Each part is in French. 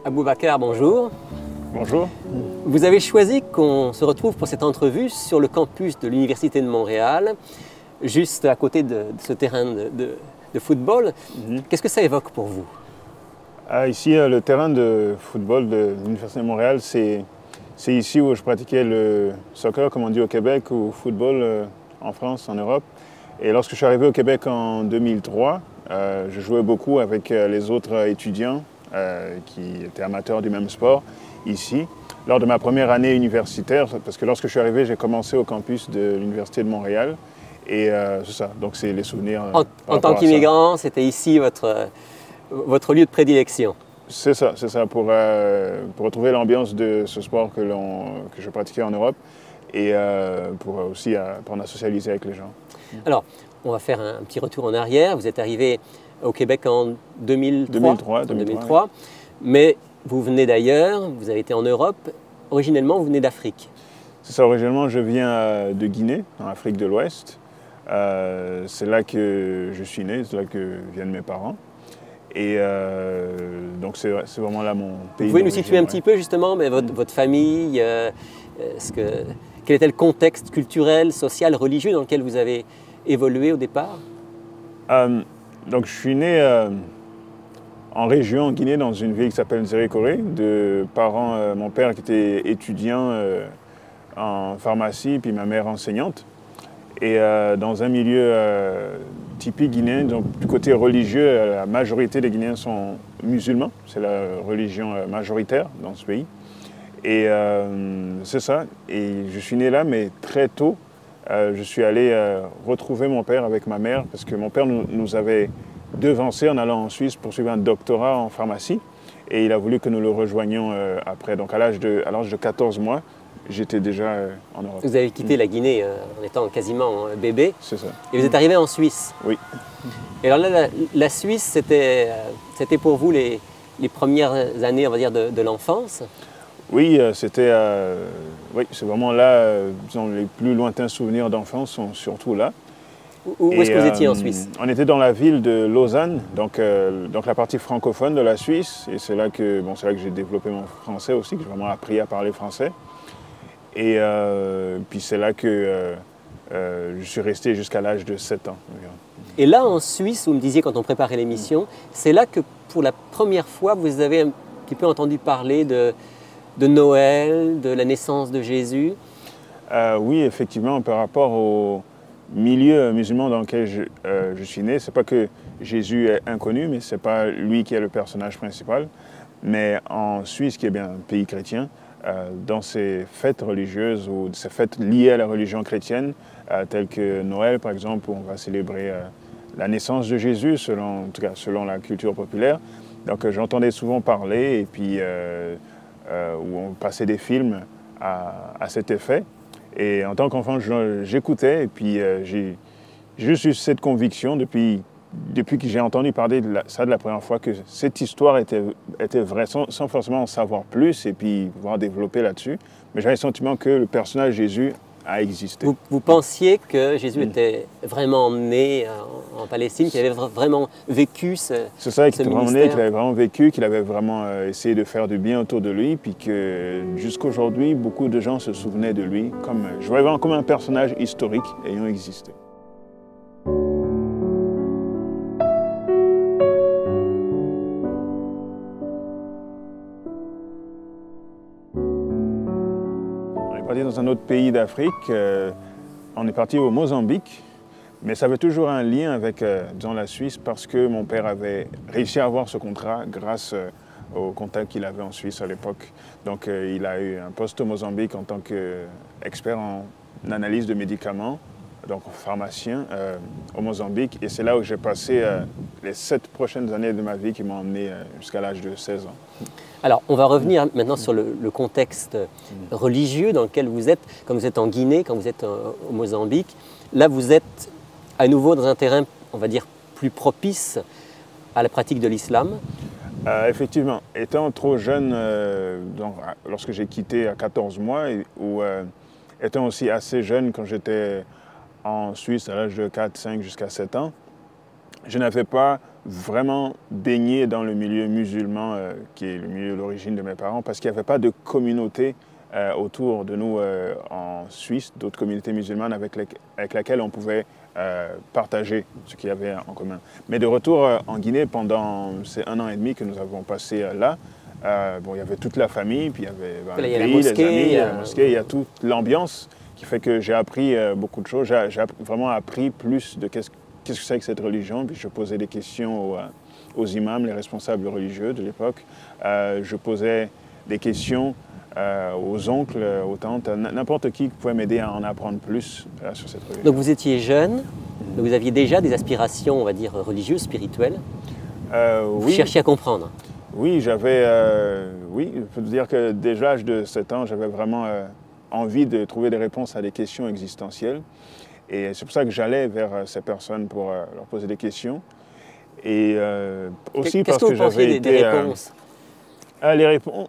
Aboubacar, bonjour. Bonjour. Vous avez choisi qu'on se retrouve pour cette entrevue sur le campus de l'Université de Montréal, juste à côté de ce terrain de football. Qu'est-ce que ça évoque pour vous? Ici, le terrain de football de l'Université de Montréal, c'est ici où je pratiquais le soccer, comme on dit au Québec, ou football en France, en Europe. Et lorsque je suis arrivé au Québec en 2003, je jouais beaucoup avec les autres étudiants qui étaient amateurs du même sport ici. Lors de ma première année universitaire, parce que lorsque je suis arrivé, j'ai commencé au campus de l'Université de Montréal. Et c'est ça, donc c'est les souvenirs. En tant qu'immigrant, c'était ici votre lieu de prédilection? C'est ça, pour retrouver l'ambiance de ce sport que je pratiquais en Europe et pour aussi apprendre à socialiser avec les gens. Alors, on va faire un petit retour en arrière. Vous êtes arrivé au Québec en 2003. 2003. Oui. Mais vous venez d'ailleurs, vous avez été en Europe. Originellement, vous venez d'Afrique. C'est ça, originellement, je viens de Guinée, en Afrique de l'Ouest. C'est là que je suis né, c'est là que viennent mes parents. Et donc c'est vraiment là mon pays. Vous pouvez nous situer un petit peu justement votre famille, quel était le contexte culturel, social, religieux dans lequel vous avez évolué au départ? Donc je suis né en région, en Guinée, dans une ville qui s'appelle Zérékoré, de parents, mon père qui était étudiant en pharmacie, puis ma mère enseignante. Et dans un milieu typique guinéen, donc du côté religieux, la majorité des Guinéens sont musulmans. C'est la religion majoritaire dans ce pays. Et c'est ça. Et je suis né là, mais très tôt, je suis allé retrouver mon père avec ma mère, parce que mon père nous avait devancés en allant en Suisse poursuivre un doctorat en pharmacie. Et il a voulu que nous le rejoignions après. Donc à l'âge de 14 mois, j'étais déjà en Europe. Vous avez quitté la Guinée en étant quasiment bébé. C'est ça. Et vous êtes arrivé en Suisse. Oui. Et alors là, la Suisse, c'était pour vous les premières années, on va dire, de l'enfance? Oui, c'est vraiment là, disons, les plus lointains souvenirs d'enfance sont surtout là. Où est-ce que vous étiez en Suisse? On était dans la ville de Lausanne, donc la partie francophone de la Suisse. Et c'est là que j'ai développé mon français aussi, que j'ai vraiment appris à parler français. Et puis c'est là que je suis resté jusqu'à l'âge de 7 ans. Et là, en Suisse, vous me disiez quand on préparait l'émission, c'est là que pour la première fois, vous avez un petit peu entendu parler de Noël, de la naissance de Jésus? Oui, effectivement, par rapport au milieu musulman dans lequel je suis né, c'est pas que Jésus est inconnu, mais c'est pas lui qui est le personnage principal. Mais en Suisse, qui est bien un pays chrétien, dans ces fêtes religieuses ou ces fêtes liées à la religion chrétienne, telles que Noël, par exemple, où on va célébrer la naissance de Jésus, en tout cas selon la culture populaire. Donc j'entendais souvent parler, et puis où on passait des films à cet effet. Et en tant qu'enfant, j'écoutais, et puis j'ai juste eu cette conviction depuis que j'ai entendu parler de ça de la première fois, que cette histoire était vraie, sans forcément en savoir plus et puis pouvoir développer là-dessus. Mais j'avais le sentiment que le personnage Jésus a existé. Vous pensiez que Jésus était vraiment né en Palestine, qu'il avait vraiment vécu ce ministère? C'est ça, qu'il était vraiment né, qu'il avait vraiment vécu, qu'il avait vraiment essayé de faire du bien autour de lui, puis que jusqu'à aujourd'hui, beaucoup de gens se souvenaient de lui. Je voyais vraiment comme un personnage historique ayant existé. Dans un autre pays d'Afrique, on est parti au Mozambique, mais ça avait toujours un lien avec disons, la Suisse, parce que mon père avait réussi à avoir ce contrat grâce au contact qu'il avait en Suisse à l'époque. Donc il a eu un poste au Mozambique en tant qu'expert en analyse de médicaments, donc pharmacien au Mozambique, et c'est là où j'ai passé les 7 prochaines années de ma vie qui m'ont emmené jusqu'à l'âge de 16 ans. Alors, on va revenir maintenant sur le contexte religieux dans lequel vous êtes, quand vous êtes en Guinée, quand vous êtes au Mozambique. Là, vous êtes à nouveau dans un terrain, on va dire, plus propice à la pratique de l'islam. Effectivement. Étant trop jeune, lorsque j'ai quitté à 14 mois, ou étant aussi assez jeune quand j'étais en Suisse à l'âge de 4, 5 jusqu'à 7 ans, je n'avais pas vraiment baigné dans le milieu musulman, qui est le milieu d'origine de mes parents, parce qu'il n'y avait pas de communauté autour de nous en Suisse, d'autres communautés musulmanes avec lesquelles on pouvait partager ce qu'il y avait en commun. Mais de retour en Guinée, pendant ces 1 an et demi que nous avons passé là, bon, il y avait toute la famille, puis il y avait il y a les la pays, mosquée, les amis, la mosquée, il y a toute l'ambiance qui fait que j'ai appris beaucoup de choses. J'ai vraiment appris plus de qu'est-ce que c'est que cette religion. Puis je posais des questions aux imams, les responsables religieux de l'époque. Je posais des questions aux oncles, aux tantes, n'importe qui pouvait m'aider à en apprendre plus sur cette religion. Donc vous étiez jeune, vous aviez déjà des aspirations, on va dire, religieuses, spirituelles. Vous Oui. cherchiez à comprendre. Oui, oui, je peux dire que dès l'âge de 7 ans, j'avais vraiment envie de trouver des réponses à des questions existentielles. Et c'est pour ça que j'allais vers ces personnes pour leur poser des questions. Et aussi parce que j'avais été... des réponses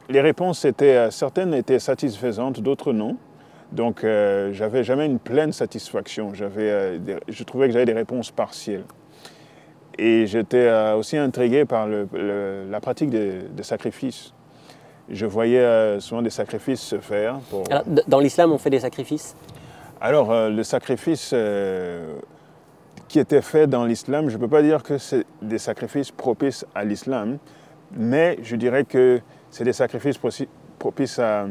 les réponses, certaines étaient satisfaisantes, d'autres non. Donc, j'avais jamais une pleine satisfaction. Je trouvais que j'avais des réponses partielles. Et j'étais aussi intrigué par la pratique des sacrifices. Je voyais souvent des sacrifices se faire. Alors, dans l'islam, on fait des sacrifices? Alors, le sacrifice qui était fait dans l'islam, je ne peux pas dire que c'est des sacrifices propices à l'islam, mais je dirais que c'est des sacrifices propices à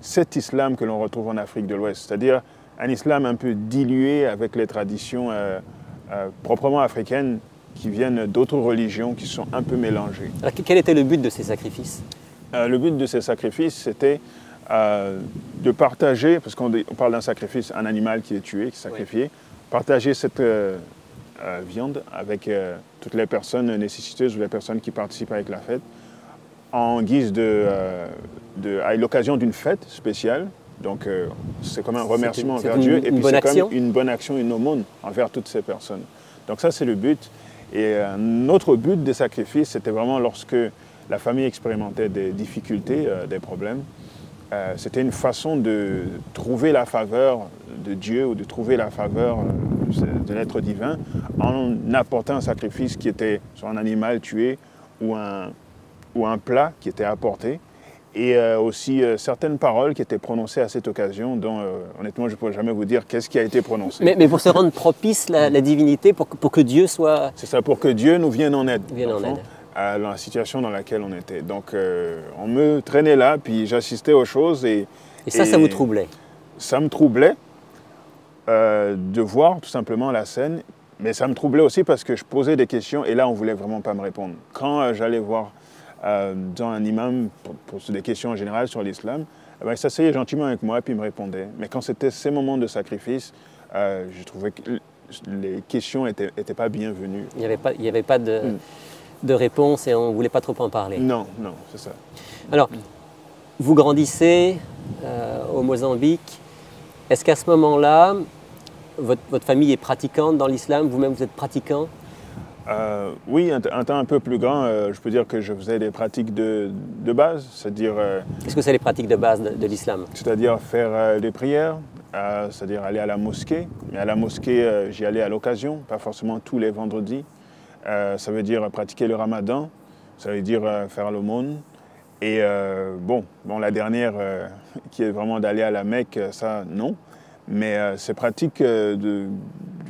cet islam que l'on retrouve en Afrique de l'Ouest, c'est-à-dire un islam un peu dilué avec les traditions proprement africaines qui viennent d'autres religions qui sont un peu mélangées. Alors, quel était le but de ces sacrifices? Le but de ces sacrifices, c'était de partager, parce qu'on parle d'un sacrifice, un animal qui est tué, qui est sacrifié, oui. Partager cette viande avec toutes les personnes nécessiteuses ou les personnes qui participent avec la fête, en guise à l'occasion d'une fête spéciale. Donc, c'est comme un remerciement envers Dieu, et puis c'est comme une bonne action, une aumône envers toutes ces personnes. Donc ça, c'est le but. Et un autre but des sacrifices, c'était vraiment lorsque la famille expérimentait des difficultés, des problèmes. C'était une façon de trouver la faveur de Dieu ou de trouver la faveur de l'être divin en apportant un sacrifice qui était soit un animal tué ou un plat qui était apporté. Et aussi certaines paroles qui étaient prononcées à cette occasion, dont honnêtement je ne pourrais jamais vous dire qu'est-ce qui a été prononcé. Mais pour se rendre propice, la divinité, pour que Dieu soit... C'est ça, pour que Dieu nous vienne en aide. À la situation dans laquelle on était. Donc on me traînait là, puis j'assistais aux choses. Et ça vous troublait? Ça me troublait de voir tout simplement la scène, mais ça me troublait aussi parce que je posais des questions et là on ne voulait vraiment pas me répondre. Quand j'allais voir dans un imam pour des questions en général sur l'islam, il s'asseyait gentiment avec moi et puis il me répondait. Mais quand c'était ces moments de sacrifice, je trouvais que les questions n'étaient pas bienvenues. Il n'y avait pas de réponse et on ne voulait pas trop en parler. Non, c'est ça. Alors, vous grandissez au Mozambique. Est-ce qu'à ce moment-là, votre famille est pratiquante dans l'islam? Vous-même, vous êtes pratiquant? Oui, un temps un peu plus grand, je peux dire que je faisais des pratiques de base, c'est-à-dire... Qu'est-ce que c'est les pratiques de base de l'islam? C'est-à-dire faire des prières, c'est-à-dire aller à la mosquée. Mais à la mosquée, j'y allais à l'occasion, pas forcément tous les vendredis. Ça veut dire pratiquer le ramadan, ça veut dire faire l'aumône. Et la dernière, qui est vraiment d'aller à la Mecque, ça, non. Mais ces pratiques du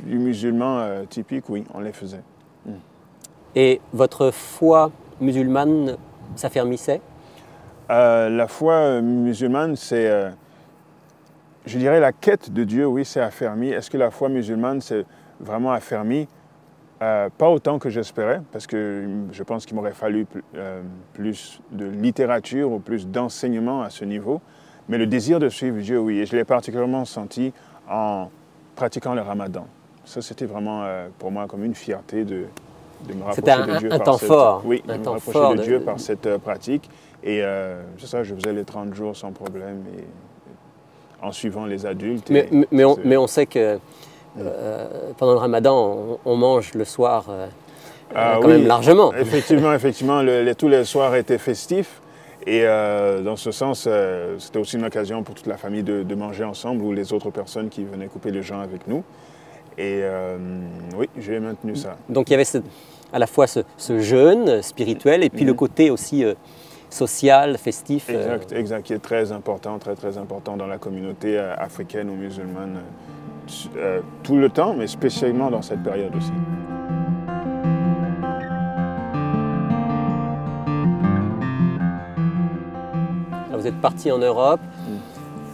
musulman typique, oui, on les faisait. Et votre foi musulmane s'affermissait? La foi musulmane, c'est, je dirais, la quête de Dieu, oui, c'est affermi. Est-ce que la foi musulmane, c'est vraiment affermi? Pas autant que j'espérais, parce que je pense qu'il m'aurait fallu plus de littérature ou plus d'enseignement à ce niveau. Mais le désir de suivre Dieu, oui, et je l'ai particulièrement senti en pratiquant le ramadan. Ça, c'était vraiment pour moi comme une fierté de me rapprocher de Dieu. C'était un temps fort. Oui, de me rapprocher de Dieu par cette pratique. Et c'est ça, je faisais les 30 jours sans problème, et en suivant les adultes. Mais on sait que pendant le ramadan, on mange le soir quand même largement. Effectivement, tous les soirs étaient festifs. Et dans ce sens, c'était aussi une occasion pour toute la famille de manger ensemble ou les autres personnes qui venaient couper le jeûne avec nous. Et oui, j'ai maintenu ça. Donc il y avait à la fois ce jeûne spirituel et puis le côté aussi social, festif. Exact, exact, qui est très important, très très important dans la communauté africaine ou musulmane tout le temps, mais spécialement dans cette période aussi. Alors, vous êtes parti en Europe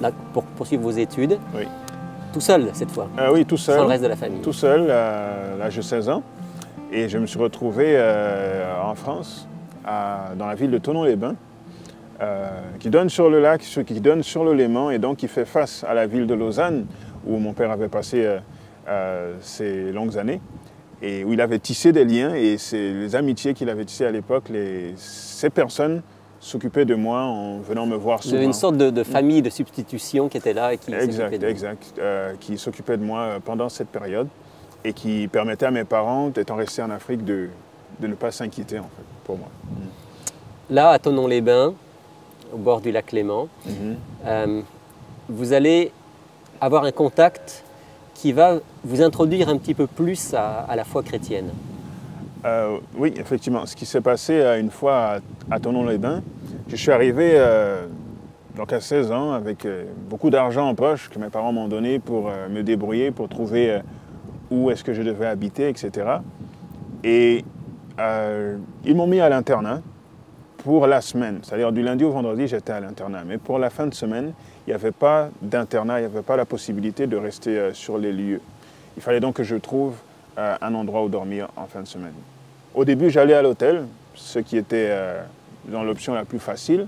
là, pour poursuivre vos études. Oui. Tout seul cette fois? Oui, tout seul. Sans le reste de la famille? Tout seul, à l'âge de 16 ans. Et je me suis retrouvé en France, dans la ville de Thonon-les-Bains, qui donne sur le lac, qui donne sur le Léman, et donc qui fait face à la ville de Lausanne, où mon père avait passé ses longues années, et où il avait tissé des liens, et les amitiés qu'il avait tissées à l'époque, ces personnes s'occupaient de moi en venant me voir souvent. Une sorte de famille de substitution qui était là et qui s'occupait de vous. Exact, qui s'occupait de moi pendant cette période et qui permettait à mes parents, étant restés en Afrique, de ne pas s'inquiéter en fait, pour moi. Là, à Thonon-les-Bains, au bord du lac Léman, vous allez avoir un contact qui va vous introduire un petit peu plus à la foi chrétienne. Oui, effectivement. Ce qui s'est passé une fois à Thonon-les-Bains, je suis arrivé donc à 16 ans avec beaucoup d'argent en poche que mes parents m'ont donné pour me débrouiller, pour trouver où est-ce que je devais habiter, etc. Et ils m'ont mis à l'internat pour la semaine. C'est-à-dire du lundi au vendredi, j'étais à l'internat. Mais pour la fin de semaine, il n'y avait pas d'internat, il n'y avait pas la possibilité de rester sur les lieux. Il fallait donc que je trouve un endroit où dormir en fin de semaine. Au début, j'allais à l'hôtel, ce qui était dans l'option la plus facile.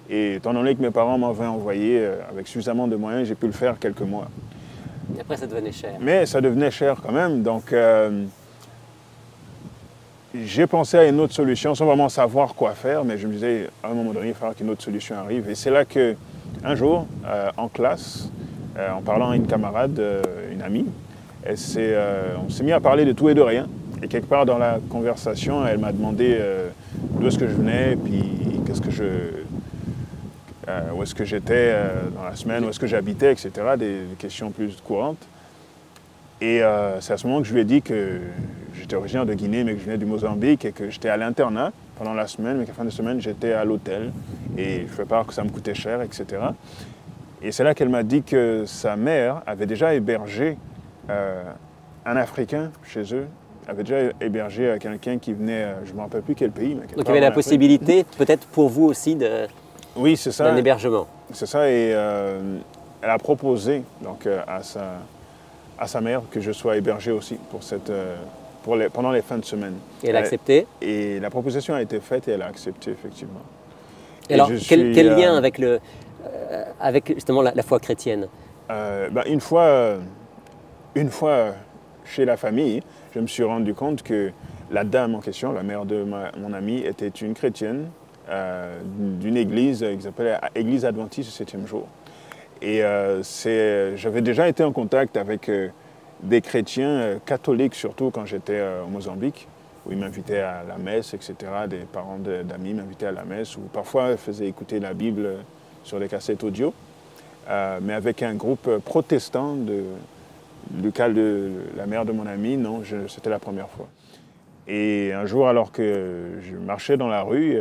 Et étant donné que mes parents m'avaient envoyé avec suffisamment de moyens, j'ai pu le faire quelques mois. Et après, ça devenait cher. Mais ça devenait cher quand même. Donc, j'ai pensé à une autre solution sans vraiment savoir quoi faire. Mais je me disais, à un moment donné, il va falloir qu'une autre solution arrive. Et c'est là qu'un jour, en classe, en parlant à une camarade, une amie, on s'est mis à parler de tout et de rien. Et quelque part dans la conversation, elle m'a demandé d'où est-ce que je venais, puis où est-ce que j'étais dans la semaine, où est-ce que j'habitais, etc. Des questions plus courantes. Et c'est à ce moment que je lui ai dit que j'étais originaire de Guinée, mais que je venais du Mozambique et que j'étais à l'internat pendant la semaine, mais qu'à la fin de semaine, j'étais à l'hôtel. Et je fais part que ça me coûtait cher, etc. Et c'est là qu'elle m'a dit que sa mère avait déjà hébergé un Africain chez eux, avait déjà hébergé quelqu'un qui venait, je ne me rappelle plus quel pays. Mais donc il y avait la possibilité, peut-être pour vous aussi, oui, c'est ça, d'un hébergement. C'est ça, et elle a proposé donc, à sa mère que je sois hébergé aussi pendant les fins de semaine. Et elle a accepté? Et la proposition a été faite et elle a accepté, effectivement. Et alors, quel lien avec justement la foi chrétienne? Une fois chez la famille, je me suis rendu compte que la dame en question, la mère de mon ami, était une chrétienne d'une église qui s'appelait Église Adventiste du 7e jour. Et j'avais déjà été en contact avec des chrétiens catholiques, surtout quand j'étais au Mozambique, où ils m'invitaient à la messe, etc. Des parents d'amis m'invitaient à la messe, ou parfois ils faisaient écouter la Bible sur les cassettes audio. Mais avec un groupe protestant du cas de la mère de mon ami, non, c'était la première fois. Et un jour, alors que je marchais dans la rue,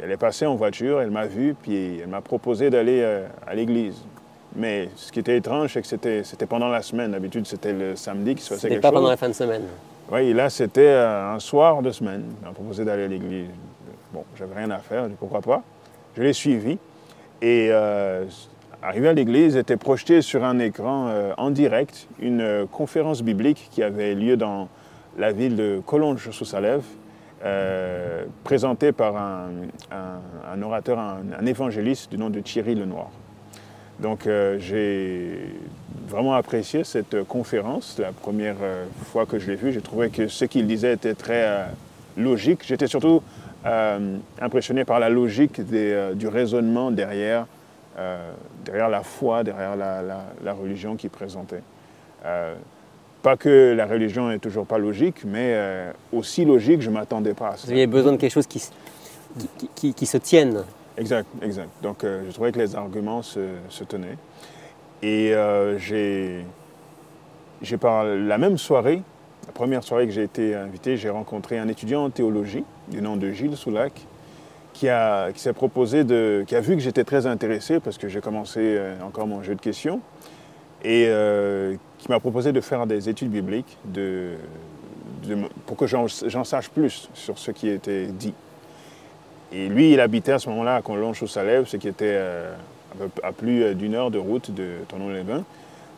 elle est passée en voiture, elle m'a vu, puis elle m'a proposé d'aller à l'église. Mais ce qui était étrange, c'est que c'était pendant la semaine. D'habitude, c'était le samedi qui se passait quelque chose. C'était pas pendant la fin de semaine. Oui, là, c'était un soir de semaine. Elle m'a proposé d'aller à l'église. Bon, j'avais rien à faire, je dis pourquoi pas. Je l'ai suivi. Et arrivé à l'église, était projeté sur un écran en direct une conférence biblique qui avait lieu dans la ville de Collonges-sous-Salève, présentée par un orateur, un évangéliste du nom de Thierry Lenoir. Donc j'ai vraiment apprécié cette conférence. La première fois que je l'ai vue, j'ai trouvé que ce qu'il disait était très logique. J'étais surtout impressionné par la logique du raisonnement derrière la foi, derrière la religion qu'il présentait. Pas que la religion n'est toujours pas logique, mais aussi logique, je ne m'attendais pas à ça. Vous aviez besoin de quelque chose qui se tienne. Exact, exact. Donc je trouvais que les arguments se tenaient. Et j'ai par la même soirée, la première soirée que j'ai été invité, j'ai rencontré un étudiant en théologie du nom de Gilles Soulac qui s'est proposé qui a vu que j'étais très intéressé parce que j'ai commencé encore mon jeu de questions et qui m'a proposé de faire des études bibliques pour que j'en sache plus sur ce qui était dit. Et lui, il habitait à ce moment-là à Collonges-sous-Salève, ce qui était à plus d'1 heure de route de Tournon-les-Bains.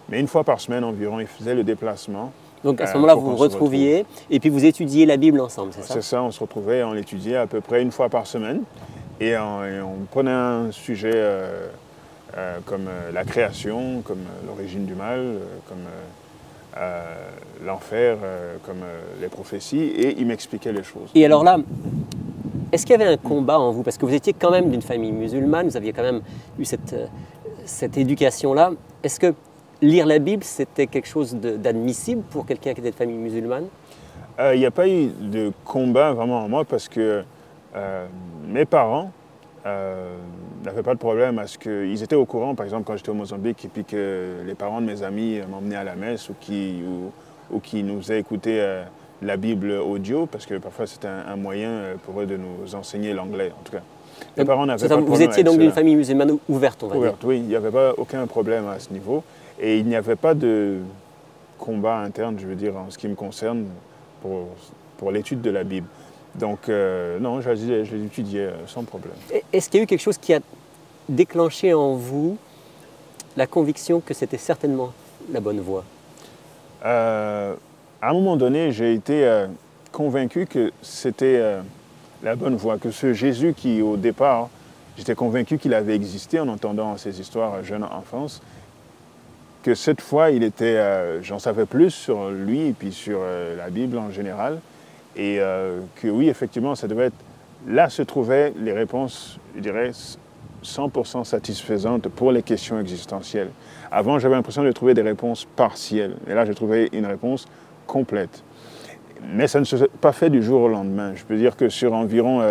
Mais une fois par semaine environ, il faisait le déplacement. Donc à ce moment-là, vous vous retrouviez et puis vous étudiez la Bible ensemble, c'est ça? C'est ça, on se retrouvait, on l'étudiait à peu près 1 fois par semaine. Et on prenait un sujet comme la création, comme l'origine du mal, comme l'enfer, comme les prophéties, et il m'expliquait les choses. Et alors là, est-ce qu'il y avait un combat en vous? Parce que vous étiez quand même d'une famille musulmane, vous aviez quand même eu cette éducation-là. Est-ce que lire la Bible, c'était quelque chose d'admissible pour quelqu'un qui était de famille musulmane? Il n'y a pas eu de combat vraiment en moi parce que mes parents n'avaient pas de problème à ce qu'ils étaient au courant, par exemple, quand j'étais au Mozambique et puis que les parents de mes amis m'emmenaient à la messe ou qui nous faisaient écouter la Bible audio, parce que parfois c'était un moyen pour eux de nous enseigner l'anglais, en tout cas. Mes parents n'avaient pas de problème. Vous étiez donc d'une famille musulmane ouverte, on va dire? Oui, il n'y avait pas aucun problème à ce niveau. Et il n'y avait pas de combat interne, je veux dire, en ce qui me concerne, pour l'étude de la Bible. Donc, non, je l'ai étudié sans problème. Est-ce qu'il y a eu quelque chose qui a déclenché en vous la conviction que c'était certainement la bonne voie? À un moment donné, j'ai été convaincu que c'était la bonne voie, que ce Jésus qui, au départ, j'étais convaincu qu'il avait existé en entendant ces histoires jeune enfance, que cette fois, j'en savais plus sur lui et puis sur la Bible en général, et que oui, effectivement, ça devait être... Là se trouvaient les réponses, je dirais, 100% satisfaisantes pour les questions existentielles. Avant, j'avais l'impression de trouver des réponses partielles, et là, j'ai trouvé une réponse complète. Mais ça ne s'est pas fait du jour au lendemain. Je peux dire que sur environ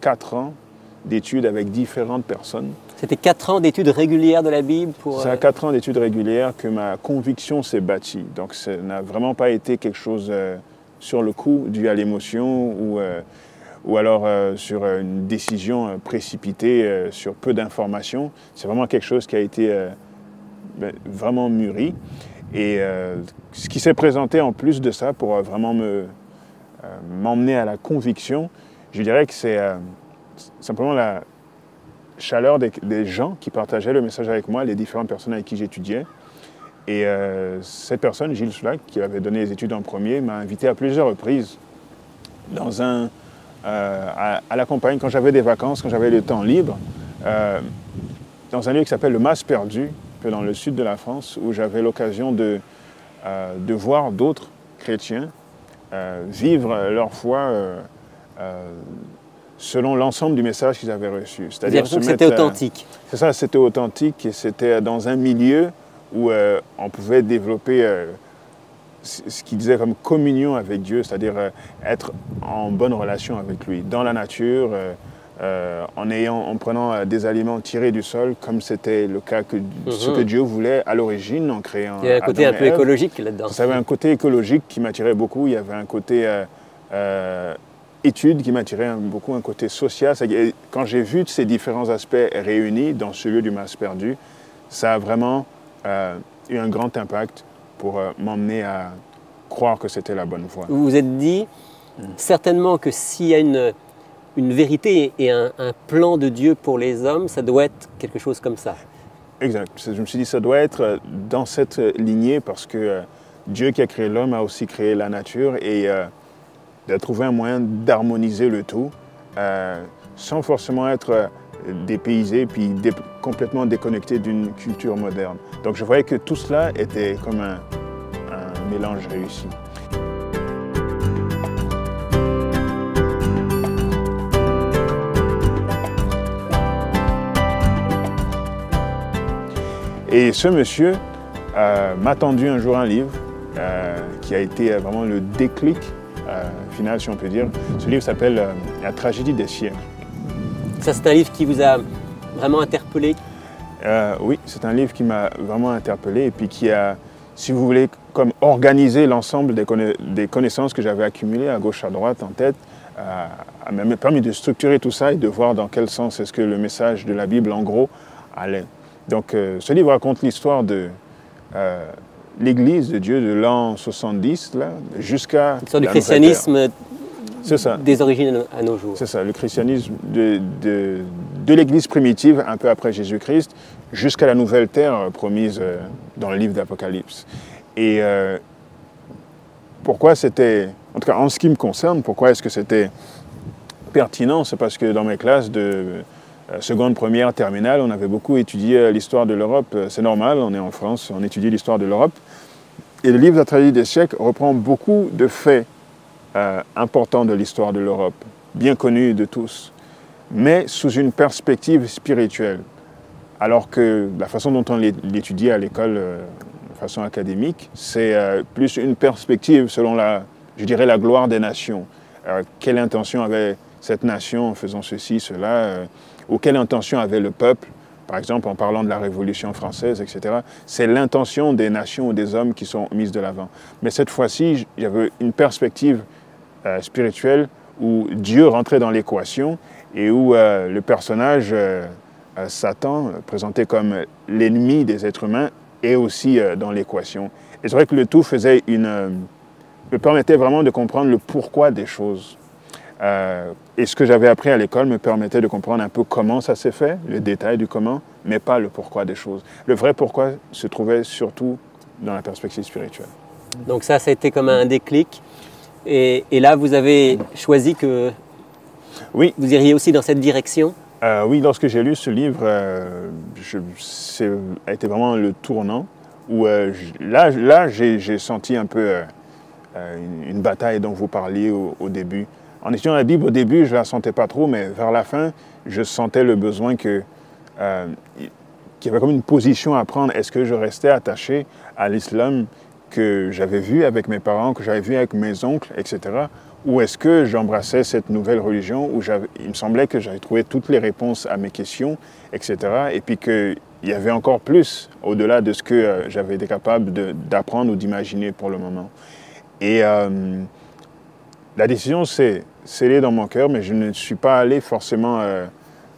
4 ans d'études avec différentes personnes. C'était 4 ans d'études régulières de la Bible pour... C'est à 4 ans d'études régulières que ma conviction s'est bâtie. Donc ça n'a vraiment pas été quelque chose sur le coup dû à l'émotion ou alors sur une décision précipitée sur peu d'informations. C'est vraiment quelque chose qui a été vraiment mûri. Et ce qui s'est présenté en plus de ça pour vraiment m'emmener à la conviction, je dirais que c'est simplement la chaleur des gens qui partageaient le message avec moi, les différentes personnes avec qui j'étudiais. Et cette personne, Gilles Soulac, qui avait donné les études en premier, m'a invité à plusieurs reprises à la campagne, quand j'avais des vacances, quand j'avais le temps libre, dans un lieu qui s'appelle le Mas Perdu, dans le sud de la France, où j'avais l'occasion de voir d'autres chrétiens vivre leur foi selon l'ensemble du message qu'ils avaient reçu. C'est-à-dire que c'était authentique. C'est ça, c'était authentique et c'était dans un milieu où on pouvait développer ce qu'il disait comme communion avec Dieu, c'est-à-dire être en bonne relation avec lui, dans la nature, en prenant des aliments tirés du sol, comme c'était le cas ce que Dieu voulait à l'origine en créant. Il y a un côté un peu écologique là-dedans. Ça avait un côté écologique qui m'attirait beaucoup. Il y avait un côté étude qui m'attirait beaucoup, un côté social. Quand j'ai vu ces différents aspects réunis dans ce lieu du Mas Perdu, ça a vraiment eu un grand impact pour m'emmener à croire que c'était la bonne voie. Vous vous êtes dit certainement que s'il y a une vérité et un plan de Dieu pour les hommes, ça doit être quelque chose comme ça. Exact. Je me suis dit ça doit être dans cette lignée parce que Dieu qui a créé l'homme a aussi créé la nature et de trouver un moyen d'harmoniser le tout sans forcément être dépaysé puis complètement déconnecté d'une culture moderne. Donc je voyais que tout cela était comme un mélange réussi. Et ce monsieur m'a tendu un jour un livre qui a été vraiment le déclic final, si on peut dire. Ce livre s'appelle « La tragédie des siècles ». Ça, c'est un livre qui vous a vraiment interpellé? Oui, c'est un livre qui m'a vraiment interpellé et puis qui a si vous voulez, comme organiser l'ensemble des connaissances que j'avais accumulées à gauche, à droite, en tête, m'a permis de structurer tout ça et de voir dans quel sens est-ce que le message de la Bible, en gros, allait. Donc, ce livre raconte l'histoire de l'Église de Dieu de l'an 70 jusqu'à l'histoire du christianisme des origines à nos jours. C'est ça, le christianisme de l'Église primitive, un peu après Jésus-Christ, jusqu'à la nouvelle terre promise dans le livre d'Apocalypse. Et pourquoi c'était, en tout cas en ce qui me concerne, pourquoi est-ce que c'était pertinent? C'est parce que dans mes classes de seconde, première, terminale, on avait beaucoup étudié l'histoire de l'Europe. C'est normal, on est en France, on étudie l'histoire de l'Europe. Et le livre La tragédie des siècles reprend beaucoup de faits importants de l'histoire de l'Europe, bien connus de tous, mais sous une perspective spirituelle. Alors que la façon dont on l'étudie à l'école de façon académique, c'est plus une perspective selon je dirais, la gloire des nations. Quelle intention avait cette nation en faisant ceci, cela, ou quelle intention avait le peuple, par exemple en parlant de la Révolution française, etc. C'est l'intention des nations ou des hommes qui sont mises de l'avant. Mais cette fois-ci, il y avait une perspective spirituelle où Dieu rentrait dans l'équation et où le personnage Satan, présenté comme l'ennemi des êtres humains, est aussi dans l'équation. Et c'est vrai que le tout me permettait vraiment de comprendre le pourquoi des choses. Et ce que j'avais appris à l'école me permettait de comprendre un peu comment ça s'est fait, le détail du comment, mais pas le pourquoi des choses. Le vrai pourquoi se trouvait surtout dans la perspective spirituelle. Donc ça a été comme un déclic. Et là, vous avez choisi que vous iriez aussi dans cette direction? Oui, lorsque j'ai lu ce livre, ça a été vraiment le tournant où là j'ai senti un peu une bataille dont vous parliez au début. En étudiant la Bible, au début, je ne la sentais pas trop, mais vers la fin, je sentais le besoin qu'il y avait comme une position à prendre. Est-ce que je restais attaché à l'islam que j'avais vu avec mes parents, que j'avais vu avec mes oncles, etc. Ou est-ce que j'embrassais cette nouvelle religion où il me semblait que j'avais trouvé toutes les réponses à mes questions, etc. Et puis qu'il y avait encore plus au-delà de ce que j'avais été capable d'apprendre ou d'imaginer pour le moment. Et la décision s'est scellée dans mon cœur, mais je ne suis pas allé forcément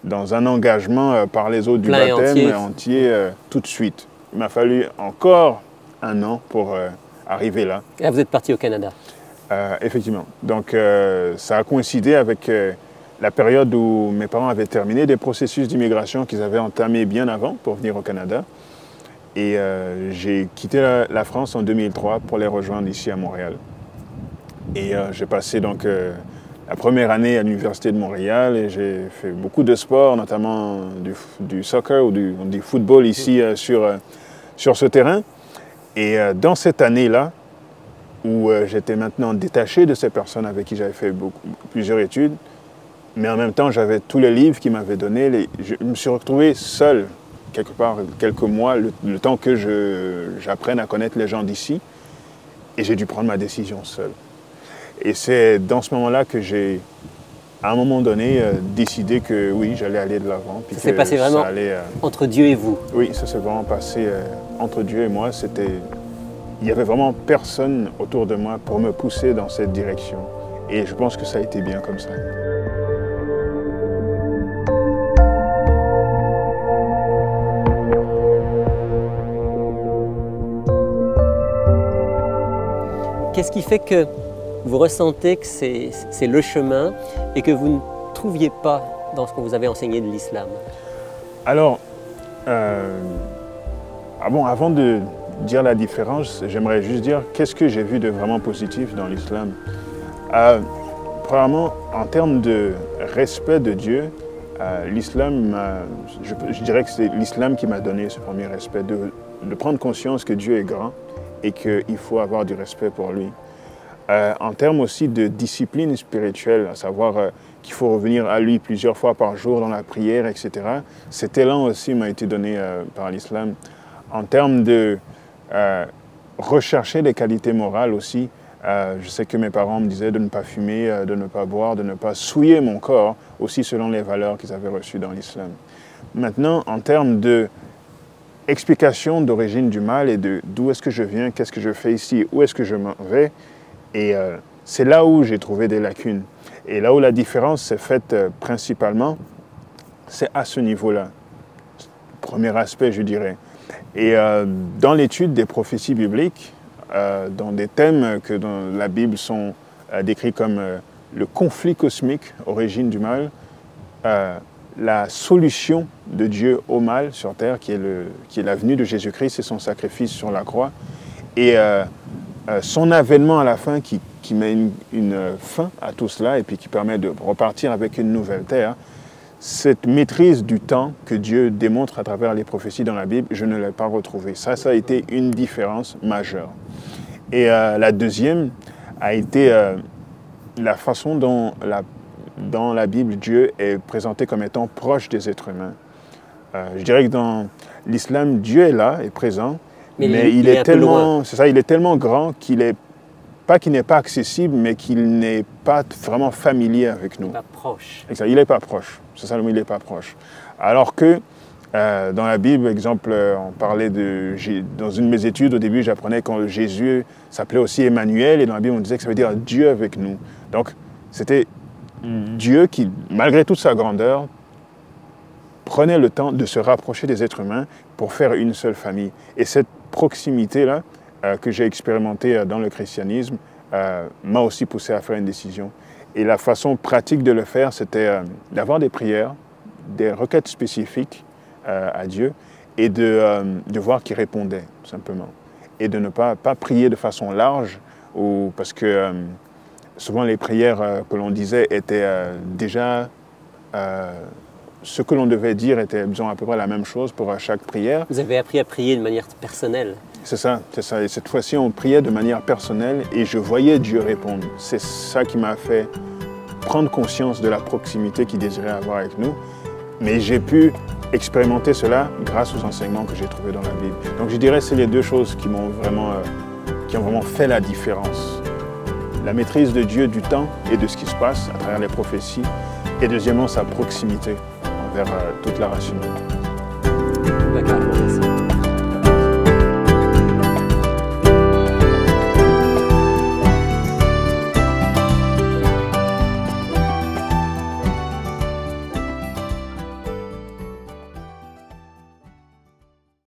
dans un engagement par les eaux du baptême entier tout de suite. Il m'a fallu encore un an pour arriver là. Et là, vous êtes parti au Canada? Effectivement. Donc, ça a coïncidé avec la période où mes parents avaient terminé des processus d'immigration qu'ils avaient entamés bien avant pour venir au Canada. Et j'ai quitté la France en 2003 pour les rejoindre ici à Montréal. Et j'ai passé donc la première année à l'Université de Montréal et j'ai fait beaucoup de sport, notamment du soccer ou du football ici sur ce terrain. Et dans cette année-là, où j'étais maintenant détaché de ces personnes avec qui j'avais fait plusieurs études, mais en même temps, j'avais tous les livres qu'ils m'avaient donnés. Je me suis retrouvé seul, quelque part, quelques mois, le temps que j'apprenne à connaître les gens d'ici. Et j'ai dû prendre ma décision seul. Et c'est dans ce moment-là que j'ai, à un moment donné, décidé que oui, j'allais aller de l'avant. Ça s'est passé vraiment entre Dieu et vous? Oui, ça s'est vraiment passé entre Dieu et moi. Il n'y avait vraiment personne autour de moi pour me pousser dans cette direction. Et je pense que ça a été bien comme ça. Qu'est-ce qui fait que vous ressentez que c'est le chemin et que vous ne trouviez pas dans ce qu'on vous avait enseigné de l'islam? Alors, avant de dire la différence, j'aimerais juste dire qu'est-ce que j'ai vu de vraiment positif dans l'islam. Premièrement, en termes de respect de Dieu, l'islam, je dirais que c'est l'islam qui m'a donné ce premier respect, de prendre conscience que Dieu est grand et qu'il faut avoir du respect pour lui. En termes aussi de discipline spirituelle, à savoir qu'il faut revenir à lui plusieurs fois par jour dans la prière, etc. Cet élan aussi m'a été donné par l'islam. En termes de rechercher des qualités morales aussi, je sais que mes parents me disaient de ne pas fumer, de ne pas boire, de ne pas souiller mon corps, aussi selon les valeurs qu'ils avaient reçues dans l'islam. Maintenant, en termes de explication d'origine du mal et d'où est-ce que je viens, qu'est-ce que je fais ici, où est-ce que je m'en vais. Et c'est là où j'ai trouvé des lacunes. Et là où la différence s'est faite principalement, c'est à ce niveau-là. Premier aspect, je dirais. Et dans l'étude des prophéties bibliques, dans des thèmes que dans la Bible sont décrits comme le conflit cosmique, origine du mal, la solution de Dieu au mal sur terre, qui est la venue de Jésus-Christ et son sacrifice sur la croix, et son avènement à la fin qui met une fin à tout cela et puis qui permet de repartir avec une nouvelle terre. Cette maîtrise du temps que Dieu démontre à travers les prophéties dans la Bible, je ne l'ai pas retrouvée. Ça a été une différence majeure. Et la deuxième a été la façon dont dans la Bible, Dieu est présenté comme étant proche des êtres humains. Je dirais que dans l'islam, Dieu est là, est présent, mais il est tellement, c'est ça, il est tellement grand qu'il n'est pas accessible, mais qu'il n'est pas vraiment familier avec nous. Il n'est pas proche. Exact, il n'est pas proche. C'est ça le mot, il n'est pas proche. Alors que dans la Bible, exemple, on parlait dans une de mes études, au début, j'apprenais quand Jésus s'appelait aussi Emmanuel, et dans la Bible, on disait que ça veut dire Dieu avec nous. Donc, c'était Dieu qui, malgré toute sa grandeur, prenait le temps de se rapprocher des êtres humains pour faire une seule famille. Et cette proximité-là, que j'ai expérimentée dans le christianisme, m'a aussi poussé à faire une décision. Et la façon pratique de le faire, c'était d'avoir des prières, des requêtes spécifiques à Dieu, et de voir qu'il répondait, tout simplement. Et de ne pas prier de façon large, parce que souvent les prières que l'on disait étaient déjà... ce que l'on devait dire était, disons, à peu près la même chose pour chaque prière. Vous avez appris à prier de manière personnelle. C'est ça, c'est ça. Et cette fois-ci, on priait de manière personnelle et je voyais Dieu répondre. C'est ça qui m'a fait prendre conscience de la proximité qu'il désirait avoir avec nous. Mais j'ai pu expérimenter cela grâce aux enseignements que j'ai trouvés dans la Bible. Donc je dirais que c'est les deux choses qui ont vraiment fait la différence. La maîtrise de Dieu du temps et de ce qui se passe à travers les prophéties. Et deuxièmement, sa proximité envers toute la race humaine.